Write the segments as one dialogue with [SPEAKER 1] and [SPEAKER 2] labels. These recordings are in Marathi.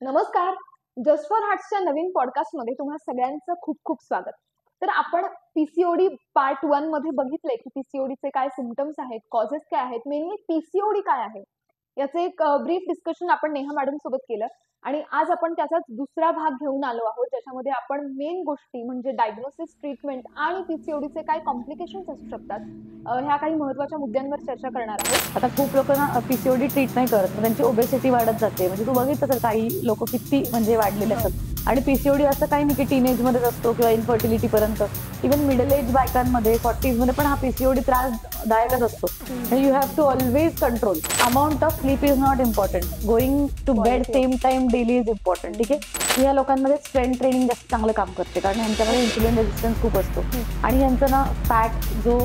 [SPEAKER 1] नमस्कार. जस्ट फॉर हार्ट्सच्या नवीन पॉडकास्टमध्ये तुम्हा सगळ्यांचं खूप खूप स्वागत. तर आपण पीसीओडी पार्ट 1 मध्ये बघितलंय की पीसीओडीचे काय सिम्पटम्स आहेत, कॉजेस काय आहेत, मेनली पीसीओडी काय आहे याचं एक ब्रीफ डिस्कशन आपण नेहा मॅडम सोबत केलं आणि आज आपण त्याचाच दुसरा भाग घेऊन आलो आहोत, ज्याच्यामध्ये आपण मेन गोष्टी म्हणजे डायग्नोसिस, ट्रीटमेंट आणि पीसीओडीचे काय कॉम्प्लिकेशन्स असू शकतात ह्या काही महत्त्वाच्या मुद्द्यांवर चर्चा करणार आहोत.
[SPEAKER 2] आता खूप लोक ना पीसीओडी ट्रीट नाही करत, मग त्यांची ओबेसिटी वाढत जाते. म्हणजे तू बघितलं तर काही लोक किती म्हणजे वाढलेले असतात. आणि पीसीओडी असं काही नाही की टीनेज मध्येच असतो किंवा इन्फर्टिलिटी पर्यंत. इव्हन मिडल एज बायकांमध्ये 40s मध्ये पण हा पीसीओडी त्रासदायकच असतो. You have to always control. Amount of sleep is not important. Going to bed same time daily is important. ठीक आहे. या लोकांमध्ये स्ट्रेंथ ट्रेनिंग जास्त चांगलं काम करते, कारण यांच्यामध्ये इन्सुलिन रेजिस्टन्स खूप असतो आणि यांचा ना फॅट जो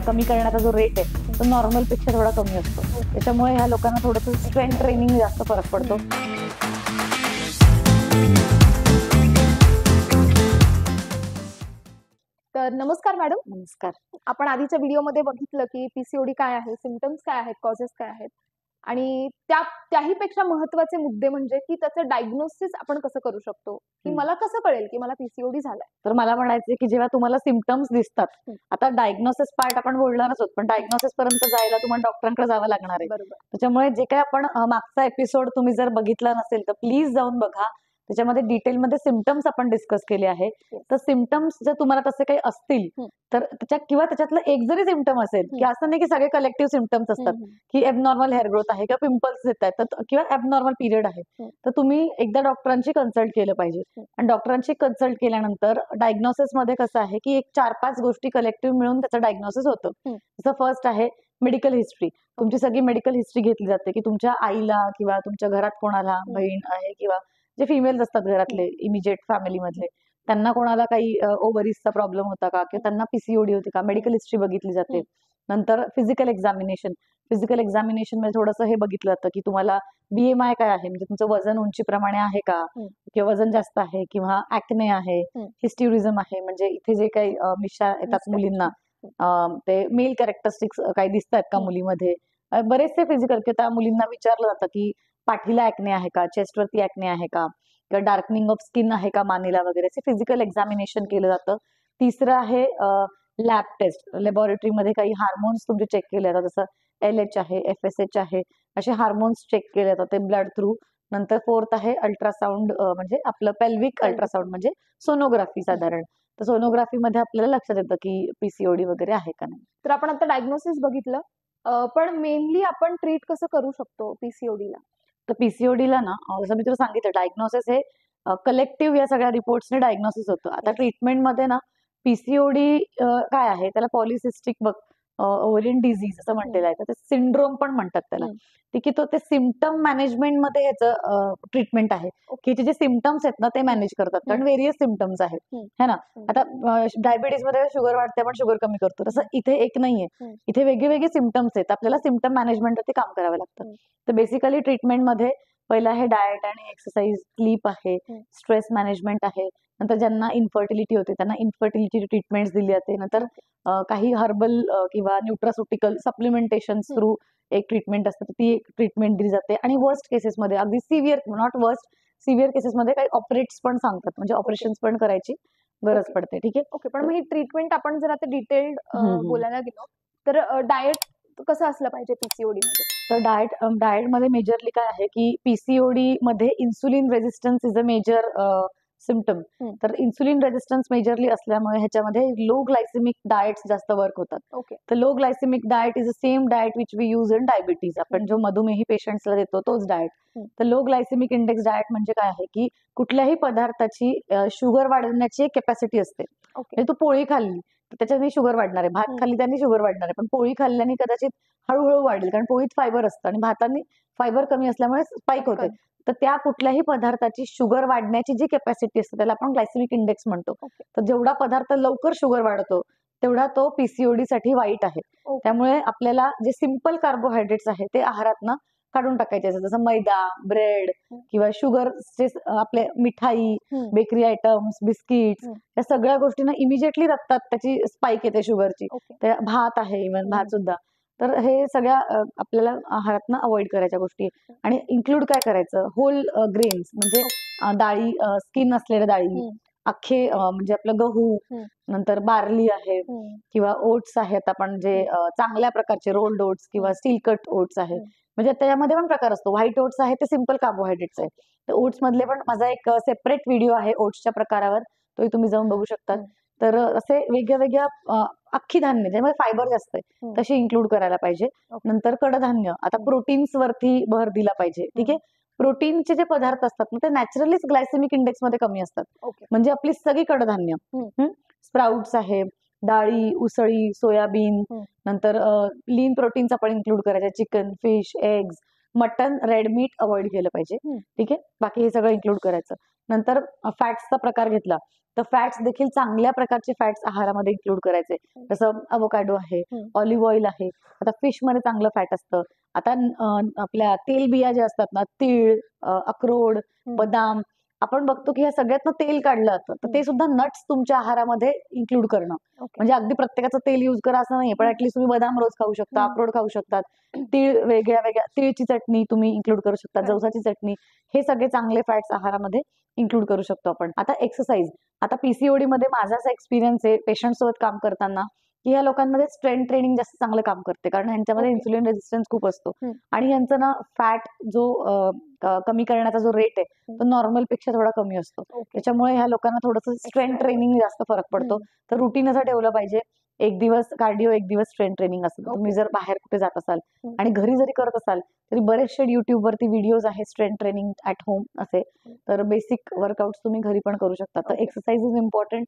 [SPEAKER 2] कमी करण्याचा जो रेट आहे तो नॉर्मल पेक्षा थोडा कमी असतो. त्याच्यामुळे ह्या लोकांना थोडंसं स्ट्रेंथ ट्रेनिंग जास्त फरक पडतो.
[SPEAKER 1] तर नमस्कार मॅडम.
[SPEAKER 2] नमस्कार.
[SPEAKER 1] आपण आधीच्या व्हिडिओमध्ये बघितलं की पीसीओडी काय आहे, सिम्पटम्स काय आहेत, कॉजेस काय आहेत आणि त्याहीपेक्षा महत्त्वाचे मुद्दे म्हणजे की त्याचं डायग्नोसिस आपण कसं करू शकतो, की मला कसं कळेल की मला पीसीओडी झालाय.
[SPEAKER 2] तर मला म्हणायचं की जेव्हा तुम्हाला सिम्पटम्स दिसतात, आता डायग्नोसिस पार्ट आपण बोलणारच आहोत, पण डायग्नोसिस पर्यंत जायला तुम्हाला डॉक्टरांकडे जावं लागणार आहे.
[SPEAKER 1] बरोबर.
[SPEAKER 2] त्याच्यामुळे जे काही आपण मागचा एपिसोड तुम्ही जर बघितला नसेल तर प्लीज जाऊन बघा. त्याच्यामध्ये डिटेलमध्ये सिम्पटम्स आपण डिस्कस केले आहे. तर सिम्पटम्स जर तुम्हाला तसे काही असतील तर किंवा त्याच्यातलं एक जरी सिम्पटम असेल, की असं नाही की सगळे कलेक्टिव्ह सिम्पटम्स असतात की एबनॉर्मल हेअर ग्रोथ आहे किंवा पिंपल्स येत आहेत किंवा एबनॉर्मल पिरियड आहे, तर तुम्ही एकदा डॉक्टरांची कन्सल्ट केलं पाहिजे. आणि डॉक्टरांची कन्सल्ट केल्यानंतर डायग्नोसिस मध्ये कसं आहे की एक 4-5 गोष्टी कलेक्टिव्ह मिळून त्याचं डायग्नोसिस होतं. जसं फर्स्ट आहे मेडिकल हिस्ट्री. तुमची सगळी मेडिकल हिस्ट्री घेतली जाते की तुमच्या आईला किंवा तुमच्या घरात कोणाला बहीण आहे किंवा जे फिमेल्स असतात घरातले इमिजिएट फॅमिलीमधले, त्यांना कोणाला काही ओव्हरीजचा प्रॉब्लेम होता का किंवा त्यांना पीसीओडी होती का, मेडिकल हिस्ट्री बघितली जाते. नंतर फिजिकल एक्झामिनेशन. फिजिकल एक्झामिनेशन मध्ये थोडंसं हे बघितलं जातं की तुम्हाला बीएमआय काय आहे, म्हणजे तुमचं वजन उंचीप्रमाणे आहे का किंवा वजन जास्त आहे किंवा ऍक्ने आहे, हिस्ट्युरिझम आहे, म्हणजे इथे जे काही मिशा येतात मुलींना ते मेल कॅरेक्टरिस्टिक्स काही दिसतात का मुलीमध्ये. बरेचसे फिजिकल की त्या मुलींना विचारलं जातं की पाठीला ऍक्ने आहे का, चेस्टवरती ऍक्ने आहे का, किंवा डार्कनिंग ऑफ स्किन आहे का मानेला वगैरे, असे फिजिकल एक्झामिनेशन केलं जातं. तिसरं आहे लॅब टेस्ट. लॅबोरेटरीमध्ये काही हार्मोन्स तुमचे चेक केले जातात, जसं LH आहे, FSH आहे, असे हार्मोन्स चेक केले जातात ते ब्लड थ्रू. नंतर फोर्थ आहे अल्ट्रासाऊंड, म्हणजे आपलं पेल्विक अल्ट्रासाऊंड म्हणजे सोनोग्राफी साधारण. तर सोनोग्राफीमध्ये आपल्याला लक्षात येतं की पीसीओडी वगैरे आहे का नाही.
[SPEAKER 1] तर आपण आता डायग्नोसिस बघितलं, पण मेनली आपण ट्रीट कसं करू शकतो पीसीओडीला.
[SPEAKER 2] तर पीसीओडीला ना, जसं मी तुला सांगितलं, डायग्नोसिस हे कलेक्टिव्ह या सगळ्या रिपोर्ट्सने डायग्नोसिस होतं. आता ट्रीटमेंटमध्ये ना पीसीओडी काय आहे, त्याला पॉलिसिस्टिक ओव्हरियन डिझीज असं म्हटलेलं आहे. तर ते सिंड्रोम पण म्हणतात त्याला. ठीक आहे. तो ते सिम्पटम मॅनेजमेंटमध्ये ह्याचं ट्रीटमेंट आहे की जे सिम्पटम्स आहेत ना ते मॅनेज करतात, कारण व्हेरियस सिम्पटम्स आहेत है ना. आता डायबिटीज मध्ये शुगर वाढते, आपण शुगर कमी करतो, तसं इथे एक नाहीये. इथे वेगळे सिम्पटम्स आहेत, आपल्याला सिम्पटम मॅनेजमेंटवरती काम करावं लागतं. तर बेसिकली ट्रीटमेंटमध्ये पहिला आहे डाएट आणि एक्सरसाइज, स्लीप आहे, स्ट्रेस मॅनेजमेंट आहे. नंतर ज्यांना इन्फर्टिलिटी होते त्यांना इन्फर्टिलिटी ट्रीटमेंट दिली जाते. नंतर काही हर्बल किंवा न्यूट्रास्युटिकल सप्लिमेंटेशन थ्रू एक ट्रीटमेंट असते, ती एक ट्रीटमेंट दिली जाते. आणि वर्स्ट केसेसमध्ये, अगदी सिव्हिअर, नॉट वर्स्ट, सिव्हिअर केसेसमध्ये काही ऑपरेट्स पण सांगतात, म्हणजे ऑपरेशन्स पण करायची गरज पडते. ठीक आहे.
[SPEAKER 1] ओके. पण मग ही ट्रीटमेंट आपण जर आता डिटेल्ड बोलायला गेलो तर डाएट कसं असलं पाहिजे पीसीओडी मध्ये.
[SPEAKER 2] तर डाएटमध्ये मेजरली काय आहे की पीसीओडी मध्ये insulin resistance is a major symptom. तर इन्सुलिन रेजिस्टन्स मेजरली असल्यामुळे ह्याच्यामध्ये लो ग्लायसेमिक डाएट्स जास्त वर्क होतात.
[SPEAKER 1] ओके.
[SPEAKER 2] तर low glycemic diet is a same diet which we use in diabetes. आपण जो मधुमेही पेशंट्सला देतो तोच डाएट. तर लो ग्लायसेमिक इंडेक्स डाएट म्हणजे काय आहे की कुठल्याही पदार्थाची शुगर वाढवण्याची कॅपॅसिटी असते. म्हणजे तू पोळी खाल्ली तर त्याच्याने शुगर वाढणार आहे, भात खाल्ली त्याने शुगर वाढणार आहे, पण पोळी खाल्ल्याने कदाचित हळूहळू वाढेल, कारण पोळीत फायबर असतं आणि भाताने फायबर कमी असल्यामुळे स्पाइक होते. तर त्या कुठल्याही पदार्थाची शुगर वाढण्याची जी कॅपॅसिटी असते त्याला आपण ग्लायसेमिक इंडेक्स म्हणतो. तर जेवढा पदार्थ लवकर शुगर वाढतो तेवढा तो पीसीओडी साठी वाईट आहे. त्यामुळे आपल्याला जे सिंपल कार्बोहायड्रेट्स आहे ते आहारातनं काढून टाकायचे असतात, जसं मैदा, ब्रेड किंवा शुगरचे आपले मिठाई, बेकरी आयटम्स, बिस्किट्स, या सगळ्या गोष्टींना इमिजिएटली रक्तात त्याची स्पाइक येते शुगरची. भात आहे, इव्हन भात सुद्धा तर हे सगळ्या आपल्याला आहारातनं अवॉइड करायच्या गोष्टी आहे. आणि इन्क्लूड काय करायचं, होल ग्रेन्स म्हणजे डाळी, स्किन असलेल्या डाळी, अख्खे म्हणजे आपलं गहू, नंतर बार्ली आहे किंवा ओट्स आहेत, आपण जे चांगल्या प्रकारचे रोल्ड ओट्स किंवा स्टील कट ओट्स आहे. म्हणजे त्याच्यामध्ये पण प्रकार असतो. व्हाईट ओट्स आहे ते सिम्पल कार्बोहायड्रेट्स आहे. तर ओट्स मधले पण माझा एक सेपरेट व्हिडिओ आहे ओट्सच्या प्रकारावर, तोही तुम्ही जाऊन बघू शकता. तर असे वेगळ्या वेगळ्या अख्खी धान्य ज्यामध्ये फायबर जास्त आहे तशी इन्क्लूड करायला पाहिजे. नंतर कडधान्य, आता प्रोटीन्स वरती भर दिला पाहिजे. ठीक आहे. प्रोटीनचे जे पदार्थ असतात ना ते नॅचरलीच ग्लायसेमिक इंडेक्स मध्ये कमी असतात. म्हणजे आपली सगळी कडधान्य, स्प्राउट्स आहे, डाळी, उसळी, सोयाबीन, नंतर लीन प्रोटीन्स आपण इन्क्लूड करायचे, chicken, fish, eggs, mutton, red meat avoid केलं पाहिजे. ठीक आहे. बाकी हे सगळं इन्क्लूड करायचं. नंतर फॅट्सचा प्रकार घेतला तर फॅट्स देखील चांगल्या प्रकारचे फॅट्स आहारामध्ये इन्क्लूड करायचे. जसं अवोकाडो आहे, ऑलिव्ह ऑइल आहे. आता फिश मध्ये चांगलं फॅट असतं. आता आपल्या तेलबिया ज्या असतात ना, तीळ, अक्रोड, बदाम, आपण बघतो की ह्या सगळ्यातनं तेल काढलं जातं. तर ते सुद्धा नट्स तुमच्या आहारामध्ये इन्क्लूड करणं. म्हणजे अगदी प्रत्येकाचं तेल युज करा असं नाही, पण ऍटलीस्ट तुम्ही बदाम रोज खाऊ शकता, अक्रोड खाऊ शकतात, तीळ वेगळ्या वेगळ्या तिळची चटणी तुम्ही इन्क्लूड करू शकता, जवसाची चटणी, हे सगळे चांगले फॅट्स आहारामध्ये इन्क्लूड करू शकतो आपण. आता एक्सरसाइज, आता पीसीओडी मध्ये माझा असा एक्सपिरियन्स आहे पेशंट सोबत काम करताना की या लोकांमध्ये स्ट्रेंथ ट्रेनिंग जास्त चांगलं काम करते, कारण यांच्यामध्ये इन्सुलिन रेजिस्टन्स खूप असतो आणि यांचा ना फॅट जो कमी करण्याचा जो रेट आहे तो नॉर्मल पेक्षा थोडा कमी असतो. त्याच्यामुळे ह्या लोकांना थोडंसं स्ट्रेंथ ट्रेनिंग जास्त फरक पडतो. तर रुटीन असं ठेवलं पाहिजे, एक दिवस कार्डिओ, एक दिवस स्ट्रेंथ ट्रेनिंग असतं. तुम्ही जर बाहेर कुठे जात असाल आणि घरी जरी करत असाल तरी बरेचसे युट्यूब वरती व्हिडिओज आहेत स्ट्रेंथ ट्रेनिंग ऍट होम असे. तर बेसिक वर्कआउट तुम्ही घरी पण करू शकता. तर एक्सरसाइज इज इम्पॉर्टंट.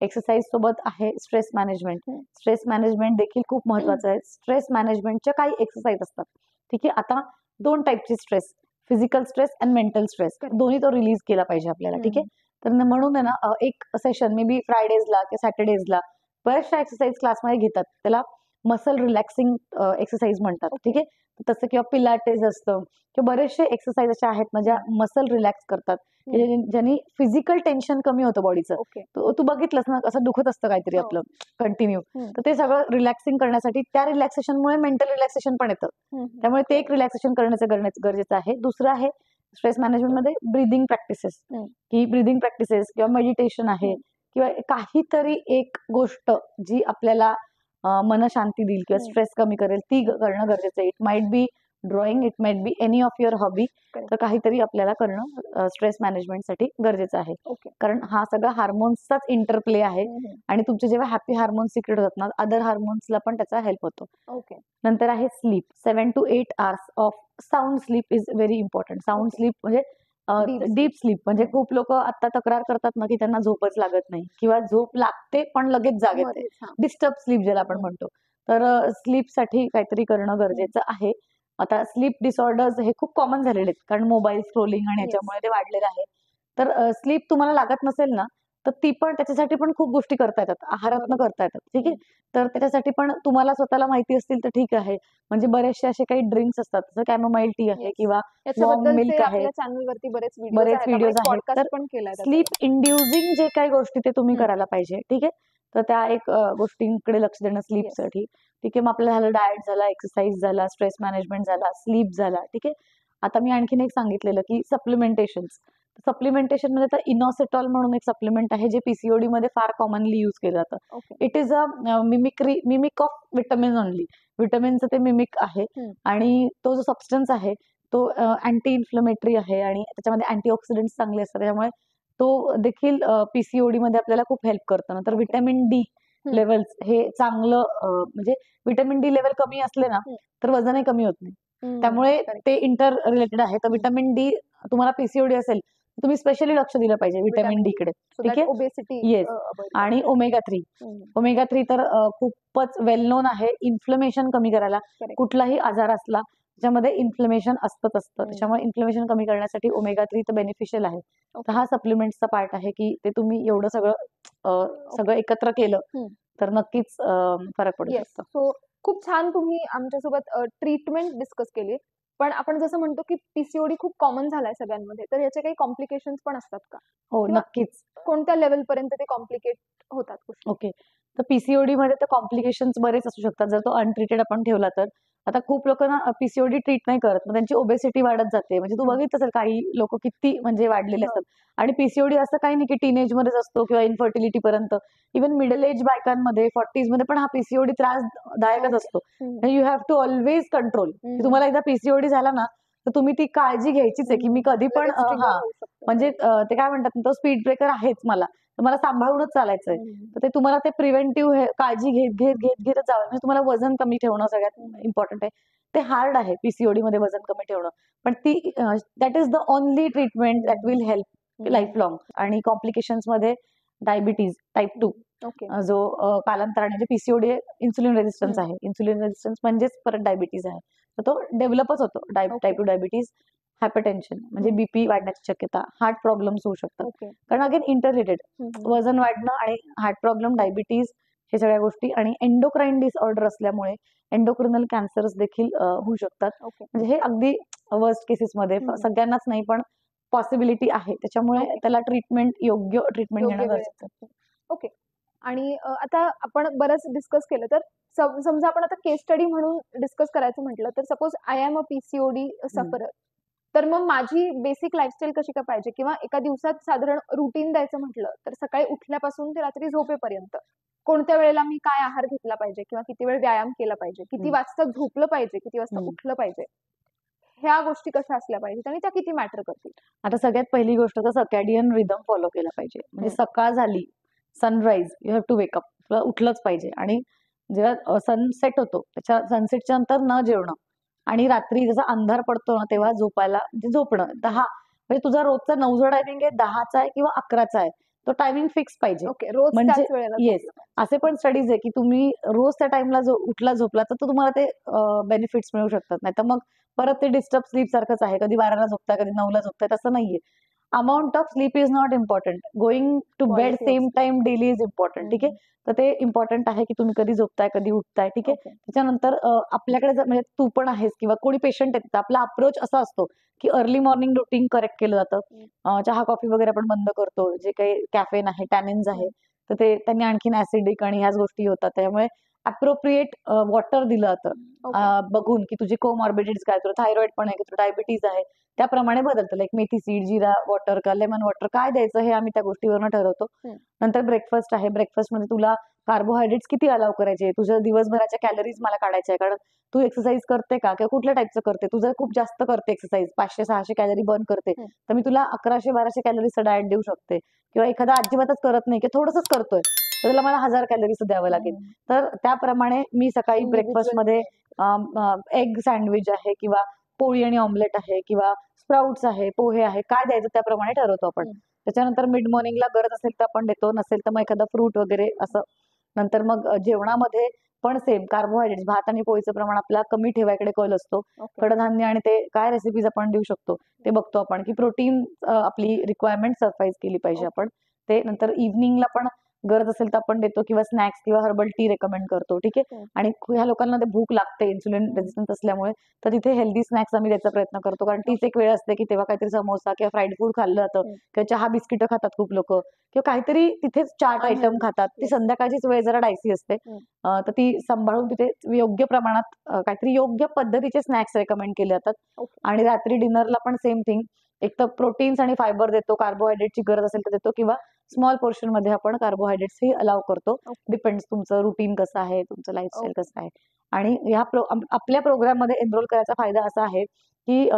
[SPEAKER 2] एक्सरसाइज सोबत आहे स्ट्रेस मॅनेजमेंट. स्ट्रेस मॅनेजमेंट देखील खूप महत्वाचं आहे. स्ट्रेस मॅनेजमेंटच्या काही एक्सरसाइज असतात. ठीक आहे. आता 2 टाईपची स्ट्रेस, फिजिकल स्ट्रेस आणि मेंटल स्ट्रेस, दोन्ही तो रिलीज केला पाहिजे आपल्याला. ठीक आहे. तर म्हणून आहे ना एक सेशन मे बी फ्रायडेजला किंवा सॅटर्डेजला बऱ्याचशा एक्सरसाइज क्लासमध्ये घेतात, त्याला मसल रिलॅक्सिंग एक्सरसाइज म्हणतात. ठीक आहे. तसं किंवा पिलाटेस असतं किंवा बरेचसे एक्सरसाइज अशा आहेत ना ज्या मसल रिलॅक्स करतात, ज्यांनी फिजिकल टेन्शन कमी होतं बॉडीचं. तू बघितलंस ना असं दुखत असतं काहीतरी आपलं कंटिन्यू, तर ते सगळं रिलॅक्सिंग करण्यासाठी त्या रिलॅक्सेशनमुळे मेंटल रिलॅक्सेशन पण येतं. त्यामुळे ते एक रिलॅक्सेशन करण्याचं गरजेचं आहे. दुसरं आहे स्ट्रेस मॅनेजमेंट मध्ये ब्रीदिंग प्रॅक्टिसेस, की ब्रीदिंग प्रॅक्टिसेस किंवा मेडिटेशन आहे किंवा काहीतरी एक गोष्ट जी आपल्याला मनशांती देईल किंवा स्ट्रेस कमी करेल ती करणं गरजेचं आहे. It might be drawing, it might be any of your hobby. तर काहीतरी आपल्याला करणं स्ट्रेस मॅनेजमेंटसाठी गरजेचं आहे. कारण हा सगळा हार्मोन्सचाच इंटरप्ले आहे आणि तुमचे जेव्हा हॅपी हार्मोन्स सिक्रेट होतात ना, अदर हार्मोन्सला पण त्याचा हेल्प होतो. नंतर आहे sleep. 7 to 8 hours of sound sleep is very important. Sound sleep म्हणजे डीप स्लीप. म्हणजे खूप लोक आता तक्रार करतात ना की त्यांना झोपच लागत नाही किंवा झोप लागते पण लगेच जाग येते, डिस्टर्ब स्लीप ज्याला आपण म्हणतो. तर स्लीपसाठी काहीतरी करणं गरजेचं आहे. आता स्लीप डिसऑर्डर्स हे खूप कॉमन झालेले आहेत, कारण मोबाईल स्क्रोलिंग आणि याच्यामुळे ते वाढलेलं आहे. तर स्लीप तुम्हाला लागत नसेल ना तर ती पण त्याच्यासाठी पण खूप गोष्टी करता येतात, आहारातनं करता येतात. ठीक आहे. तर त्याच्यासाठी पण तुम्हाला स्वतःला माहिती असतील तर ठीक आहे. म्हणजे बरेचसे असे काही ड्रिंक्स असतात, जसं कॅमोमाईल टी आहे किंवा वॉर्म मिल्क आहे,
[SPEAKER 1] चॅनलवरती बरेच
[SPEAKER 2] व्हिडिओज आहेत. तर स्लीप इंड्युसिंग जे काही गोष्टी ते तुम्ही करायला पाहिजे. ठीक आहे. तर त्या एक गोष्टींकडे लक्ष देणं स्लीपसाठी. ठीक आहे. मग आपल्याला झालं डाएट झाला, एक्सरसाइज झाला, स्ट्रेस मॅनेजमेंट झाला, स्लीप झाला. ठीक आहे. आता मी आणखीन एक सांगितलेलं की सप्लिमेंटेशन. सप्लिमेंटेशन मध्ये तर इनॉसेटॉल म्हणून एक सप्लिमेंट आहे जे पीसीओडी मध्ये फार कॉमनली युज केलं जातं. It is a mimic of vitamin only. विटामिनचं ते मिमिक आहे आणि तो जो सबस्टन्स आहे तो अँटी इन्फ्लमेटरी आहे आणि त्याच्यामध्ये अँटीऑक्सिडंट्स चांगले असतात. त्याच्यामुळे तो देखील पीसीओडी मध्ये आपल्याला खूप हेल्प करतो. नंतर विटॅमिन डी लेवल्स हे चांगलं, म्हणजे विटॅमिन डी लेवल कमी असले ना तर वजनही कमी होत नाही. त्यामुळे ते इंटर रिलेटेड आहे. तर विटॅमिन डी तुम्हाला पीसीओडी असेल तुम्ही स्पेशली लक्ष दिलं पाहिजे विटॅमिन डी कडे. ठीक आहे.
[SPEAKER 1] ओबेसिटी.
[SPEAKER 2] येस. आणि ओमेगा 3. ओमेगा 3 तर खूपच वेल नोन आहे इन्फ्लमेशन कमी करायला. कुठलाही आजार असला त्याच्यामध्ये इन्फ्लमेशन असतं. त्याच्यामुळे इन्फ्लमेशन कमी करण्यासाठी ओमेगा 3 तर बेनिफिशियल आहे. तर हा सप्लिमेंटचा पार्ट आहे की ते तुम्ही एवढं सगळं एकत्र केलं तर नक्कीच फरक पडू शकतो.
[SPEAKER 1] सो खूप छान तुम्ही आमच्यासोबत ट्रीटमेंट डिस्कस केली. पण आपण जसं म्हणतो की पीसीओडी खूप कॉमन झालाय सगळ्यांमध्ये, तर याचे काही कॉम्प्लिकेशन्स पण असतात का?
[SPEAKER 2] हो,
[SPEAKER 1] किंवा
[SPEAKER 2] नक्कीच.
[SPEAKER 1] कोणत्या लेव्हल पर्यंत ते कॉम्प्लिकेट होतात गोष्टी?
[SPEAKER 2] ओके. तर पीसीओडी मध्ये तर कॉम्प्लिकेशन्स बरेच असू शकतात जर तो अनट्रीटेड आपण ठेवला तर. आता खूप लोकांना पीसीओडी ट्रीट नाही करत, मग त्यांची ओबेसिटी वाढत जाते. म्हणजे तू
[SPEAKER 1] हं.
[SPEAKER 2] बघितलं असेल काही लोक किती म्हणजे वाढलेले
[SPEAKER 1] हो.
[SPEAKER 2] असतात. आणि पीसीओडी असं काही नाही की टीनेज मध्येच असतो किंवा इन्फर्टिलिटी पर्यंत. इव्हन मिडल एज बायकांमध्ये 40s मध्ये पण हा पीसीओडी त्रासदायकच
[SPEAKER 1] ओके.
[SPEAKER 2] असतो.
[SPEAKER 1] हं.
[SPEAKER 2] You have to always control,
[SPEAKER 1] हं,
[SPEAKER 2] की तुम्हाला एकदा पीसीओडी झाला ना, तर तुम्ही ती काळजी घ्यायचीच आहे, की मी कधी पण
[SPEAKER 1] लगेच ट्रिगर
[SPEAKER 2] हां,
[SPEAKER 1] होऊ शकतं.
[SPEAKER 2] म्हणजे ते काय म्हणतात ना, तो स्पीड ब्रेकर आहेच मला. तर मला सांभाळूनच चालायचंय.
[SPEAKER 1] हं.
[SPEAKER 2] तर ते तुम्हाला ते प्रिव्हेंटिव्ह हे काळजी घेतच जावं. म्हणजे तुम्हाला वजन कमी ठेवणं सगळ्यात इम्पॉर्टंट आहे. ते हार्ड आहे पीसीओडी मध्ये वजन कमी ठेवणं. पण ती that is the only treatment that will help life long. आणि कॉम्प्लिकेशन्स मध्ये डायबिटीज टाइप 2
[SPEAKER 1] ओके.
[SPEAKER 2] जो कालांतराने जे पीसीओडी इन्सुलिन रेझिस्टन्स
[SPEAKER 1] हं.
[SPEAKER 2] आहे. इन्सुलिन रेझिस्टन्स म्हणजेच परत डायबिटीज आहे. तर तो डेव्हलपच होतो.
[SPEAKER 1] ओके.
[SPEAKER 2] टाइप 2 डायबिटीज, हायपरटेन्शन म्हणजे
[SPEAKER 1] हं.
[SPEAKER 2] बीपी वाढण्याची शक्यता, हार्ट प्रॉब्लेम्स होऊ शकतात.
[SPEAKER 1] ओके.
[SPEAKER 2] कारण अगेन इंटररिलेटेड वजन वाढणं आणि हार्ट प्रॉब्लेम, डायबिटीज हे सगळ्या गोष्टी आणि एंडोक्राईन डिसऑर्डर असल्यामुळे एंडोक्रिनल कॅन्सर्स देखील होऊ शकतात.
[SPEAKER 1] ओके.
[SPEAKER 2] म्हणजे हे अगदी वर्स्ट केसेसमध्ये सगळ्यांनाच नाही पण पॉसिबिलिटी आहे. त्याच्यामुळे
[SPEAKER 1] ओके.
[SPEAKER 2] त्याला योग्य ट्रीटमेंट
[SPEAKER 1] योग्य
[SPEAKER 2] घेणं
[SPEAKER 1] वेळेत.
[SPEAKER 2] गरजेचं आहे.
[SPEAKER 1] ओके. आणि आता आपण बरंच डिस्कस केलं, तर समजा आपण आता केस स्टडी म्हणून डिस्कस करायचं म्हटलं, तर suppose I am a PCOD sufferer. तर मग माझी बेसिक लाईफस्टाईल कशी काय पाहिजे? किंवा एका दिवसात साधारण रुटीन द्यायचं म्हटलं, तर सकाळी उठल्यापासून ते रात्री झोपेपर्यंत कोणत्या वेळेला मी काय आहार घेतला पाहिजे? किंवा किती वेळ व्यायाम केला पाहिजे? किती
[SPEAKER 2] हं.
[SPEAKER 1] वाजता झोपलं पाहिजे? किती वाजता
[SPEAKER 2] हं.
[SPEAKER 1] उठलं पाहिजे? ह्या गोष्टी कशा असल्या पाहिजेत आणि त्या किती मॅटर करतील?
[SPEAKER 2] आता सगळ्यात पहिली गोष्ट तर सर्कॅडियन रिदम फॉलो केला पाहिजे. म्हणजे सकाळ झाली, sunrise you have to wake up. तुला उठलंच पाहिजे आणि जेव्हा सनसेट होतो, त्याच्या सनसेटच्या नंतर न जेवणं आणि रात्री जसा अंधार पडतो ना, तेव्हा झोपायला म्हणजे झोपणं. 10 म्हणजे तुझा रोजचा 9चा टायमिंग आहे, 10चा आहे किंवा 11चा आहे. तो टायमिंग फिक्स पाहिजे.
[SPEAKER 1] ओके. रोज
[SPEAKER 2] म्हणजे
[SPEAKER 1] त्याच वेळेला
[SPEAKER 2] येस.
[SPEAKER 1] झोपलं पाहिजे.
[SPEAKER 2] असे पण स्टडीज आहे, की तुम्ही रोज त्या टाईमला उठला झोपला तर तुम्हाला ते बेनिफिट्स मिळू शकतात. नाहीतर मग परत ते डिस्टर्ब स्लीप सारखंच आहे. कधी 12ला झोपताय, कधी 9ला झोपताय तसं नाहीये. Amount of sleep is not important. Going to bed
[SPEAKER 1] quality of
[SPEAKER 2] same
[SPEAKER 1] sleep.
[SPEAKER 2] Time daily is important. ठीक आहे. तर ते इम्पॉर्टंट आहे, की तुम्ही कधी झोपताय, कधी उठताय. ठीक आहे.
[SPEAKER 1] ओके.
[SPEAKER 2] त्याच्यानंतर आपल्याकडे जर म्हणजे तू पण आहेस किंवा कोणी पेशंट आहे, तर आपला अप्रोच असा असतो, की अर्ली मॉर्निंग रुटीन करेक्ट केलं जातं. चहा, कॉफी वगैरे आपण बंद करतो. जे काही कॅफेन आहे, टॅनिन्स आहे, तर ते त्यांनी आणखीन ऍसिडिक आणि ह्याच गोष्टी होतात. त्यामुळे अप्रोप्रिएट वॉटर दिलं जातं.
[SPEAKER 1] ओके.
[SPEAKER 2] बघून की तुझी कोमॉर्बिडिटीज काय, तुला थायरॉइड पण आहे, की तुला डायबिटीज आहे, त्याप्रमाणे बदलतं. लाईक मेथी सीड, जीरा वॉटर का लेमन वॉटर काय द्यायचं हे आम्ही त्या गोष्टीवरनं ठरवतो. नंतर ब्रेकफास्ट आहे. ब्रेकफास्टमध्ये तुला कार्बोहायड्रेट्स किती अलाव करायचे, तुझ्या दिवसभराच्या कॅलरीज मला काढायच्या आहे. कारण तू एक्सरसाइज करते का किंवा कुठल्या टाईपचं करते, तू जर खूप जास्त करते एक्सरसाइज 500-600 कॅलरी बर्न करते, तर मी तुला 1100-1200 कॅलरीचं डाएट देऊ शकते. किंवा एखादा अजिबातच करत नाही किंवा थोडंसंच करतोय, तर त्याला मला 1000 कॅलरीचं द्यावं लागेल. तर त्याप्रमाणे मी सकाळी
[SPEAKER 1] इंडिव्हिज्युअल.
[SPEAKER 2] ब्रेकफास्टमध्ये एग सँडविच आहे किंवा पोळी आणि ऑमलेट आहे किंवा स्प्राउट्स आहे, पोहे आहे, काय द्यायचं त्याप्रमाणे ठरवतो आपण. त्याच्यानंतर मिड मॉर्निंगला गरज असेल तर आपण देतो, नसेल तर मग एखादा फ्रूट वगैरे असं. नंतर मग जेवणामध्ये पण सेम कार्बोहायड्रेट्स, भात आणि पोळीचं प्रमाण आपला कमी ठेवायकडे कल असतो.
[SPEAKER 1] ओके.
[SPEAKER 2] कडधान्य आणि ते काय रेसिपीज आपण देऊ शकतो ते बघतो आपण, की प्रोटीन आपली रिक्वायरमेंट सरप्राईज केली पाहिजे आपण. ते नंतर इव्हनिंगला पण गरज असेल तर आपण देतो किंवा स्नॅक्स किंवा हर्बल टी रेकमेंड करतो. ठीक आहे. आणि ह्या लोकांना ते भूक लागते इन्सुलिन रेझिस्टन्स असल्यामुळे, तर तिथे हेल्दी स्नॅक्स आम्ही द्यायचा प्रयत्न करतो. कारण तीच एक वेळ असते, की तेव्हा काहीतरी समोसा किंवा फ्राईड फूड खाल्लं जातं किंवा चहा बिस्किटं खातात खूप लोकं किंवा काहीतरी तिथेच चाट आयटम खातात. ती संध्याकाळचीच वेळ जरा डायसी असते. तर ती सांभाळून तिथे योग्य प्रमाणात काहीतरी योग्य पद्धतीचे स्नॅक्स रेकमेंड केले जातात. आणि रात्री डिनरला पण सेम थिंग. एक तर प्रोटीन्स आणि फायबर देतो, कार्बोहायड्रेटची गरज असेल तर देतो किंवा स्मॉल पोर्शन मध्ये आपण कार्बोहायड्रेट्स ही अलाव करतो. डिपेंड्स तुमचं रुटीन कसं आहे, तुमचं लाईफस्टाईल कसं आहे. आणि आपल्या प्रोग्राममध्ये एनरोल करायचा फायदा असा आहे, की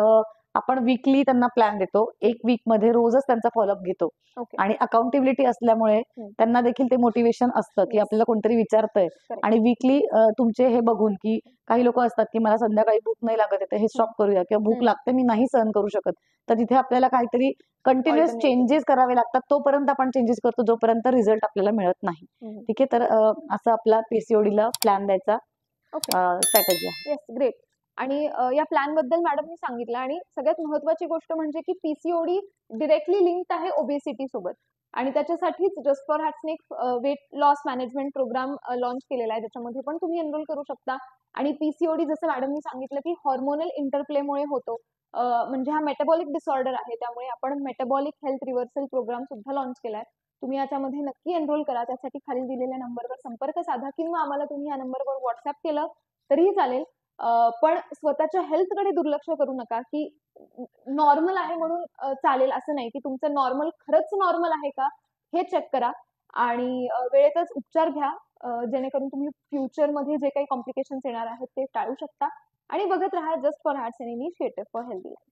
[SPEAKER 2] आपण वीकली त्यांना प्लॅन देतो. 1 वीकमध्ये रोजच त्यांचा फॉलोअप घेतो. आणि अकाउंटेबिलिटी असल्यामुळे त्यांना देखील ते मोटिवेशन असतं, की आपल्याला कोणतरी विचारतंय. आणि वीकली तुमचे हे बघून, की काही लोक असतात, की मला संध्याकाळी भूक नाही लागत आहे, तर हे स्टॉप करूया किंवा भूक लागते मी नाही सहन करू शकत. तर तिथे आपल्याला काहीतरी कंटिन्युअस चेंजेस करावे लागतात. तोपर्यंत आपण चेंजेस करतो जोपर्यंत रिझल्ट आपल्याला मिळत नाही. ठीक आहे. तर असं आपला पीसीओडीला प्लॅन द्यायचा स्ट्रॅटेजी आहे.
[SPEAKER 1] Yes, great. आणि या प्लॅन बद्दल मॅडमनी सांगितलं आणि सगळ्यात महत्वाची गोष्ट म्हणजे की पीसीओडी डिरेक्टली लिंक्ड आहे ओबेसिटी सोबत. आणि त्याच्यासाठीच जस्ट फॉर हार्ट्सने एक weight loss management program launch केलेला आहे, ज्याच्यामध्ये पण तुम्ही एनरोल करू शकता. आणि पीसीओडी जसं मॅडमनी सांगितलं की हॉर्मोनल इंटरप्लेमुळे होतो, म्हणजे हा मेटाबॉलिक डिसऑर्डर आहे, त्यामुळे आपण मेटाबॉलिक हेल्थ रिव्हर्सल प्रोग्राम सुद्धा लॉन्च केलाय. तुम्ही याच्यामध्ये नक्की एनरोल करा. त्यासाठी खाली दिलेल्या नंबरवर संपर्क साधा किंवा आम्हाला तुम्ही या नंबरवर व्हॉट्सअप केलं तरीही चालेल. पण स्वतःच्या हेल्थकडे दुर्लक्ष करू नका की नॉर्मल आहे म्हणून चालेल असं नाही, की तुमचं नॉर्मल खरंच नॉर्मल आहे का हे चेक करा आणि वेळेतच उपचार घ्या, जेणेकरून तुम्ही फ्युचरमध्ये जे काही कॉम्प्लिकेशन्स येणार आहेत ते टाळू शकता. आणि बघत राहा just for hearts and initiative for healthy life.